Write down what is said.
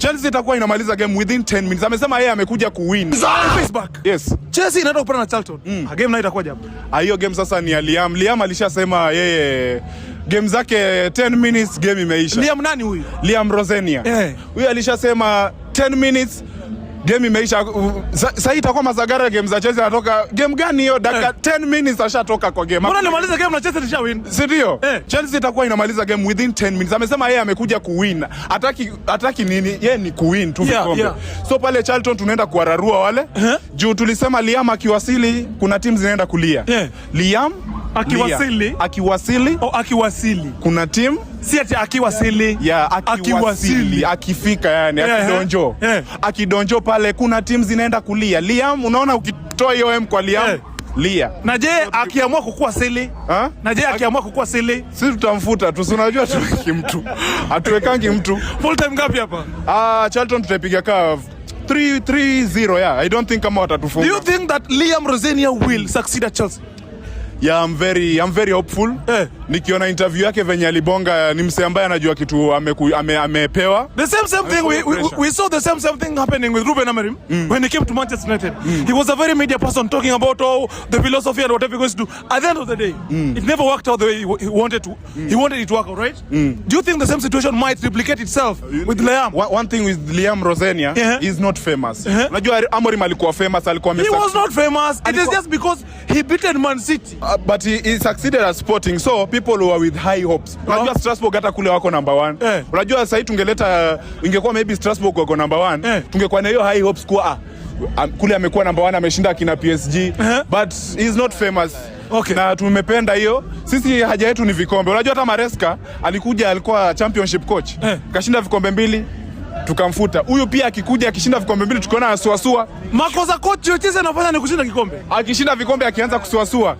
Chelsea itakuwa inamaliza game within 10 minutes. Amesema yeye amekuja kuwin. Yes. Chelsea inaenda kupata na Charlton. Game na itakuwa japo. Hiyo game sasa ni ya Liam. Liam alishasema yeye game zake 10 minutes game imeisha. Liam nani huyu? Liam Rosenia. Huyu alishasema 10 minutes game imeisha. Sasa itakuwa Mazagara game za Chelsea anatoka. Game gani hiyo? Dakika 10 minutes ashatoka kwa game. Mbona nimaliza game na Chelsea ilishawin? Si ndio? Chelsea itakuwa inamaliza game within 10 minutes. Amesema yeye amekuja kuwin. Hataki nini? Yeye ni kuwin tu vikombe. So pale Charlton tunaenda kuwararua wale. Juu tulisema Liam akiwasili kuna timu zinaenda kulia. Liam akiwasili kuna timu si ati akiwasili akiwasili akifika yani akidonjo pale kuna timu zinaenda kulia. Liam unaona ukitoa hiyo M kwa Liam lia. Na je akiamua kukuwasili? Na je akiamua kukuwasili? Sisi tutamfuta tu. Unajua tuweki mtu. Hatuwekangi mtu. Full time ngapi hapa? Charlton tutapiga ka 3-0 yeah. I don't think kama watatufunga. Do you think that Liam Rosenia will succeed at Chelsea? Yeah, I'm very hopeful. Nikiona interview yake venye alibonga ni mse ambaye anajua kitu amepewa. The same thing we saw the same thing happening with Ruben Amorim when he came to Manchester United. He was a very media person talking about the philosophy and whatever he was to do. At the end of the day, it never worked out the way he wanted to. He wanted it to work out, right? Do you think the same situation might replicate itself with Liam? One thing with Liam Rosenia, he's not famous. Unajua Amorim alikuwa famous, alikuwa He was not famous. It is just because he beaten Man City. But he succeeded at Sporting, so people who are with high hopes. Unajua Strasbourg hata kule wako number 1. Unajua sasa tungeleta ingekuwa maybe Strasbourg wako number 1, tungekuwa na hiyo high hopes kwa kule amekuwa number 1 ameshinda kina PSG, but he's not famous. Na tumependa hiyo. Sisi haja yetu ni vikombe. Unajua hata Maresca alikuwa championship coach. Kashinda vikombe 2. Tukamfuta. Huyu pia akikuja akishinda vikombe 2 tukiona asuasua. Makosa coach yote anafanya ni kushinda kikombe. Akishinda vikombe akianza kusuasua.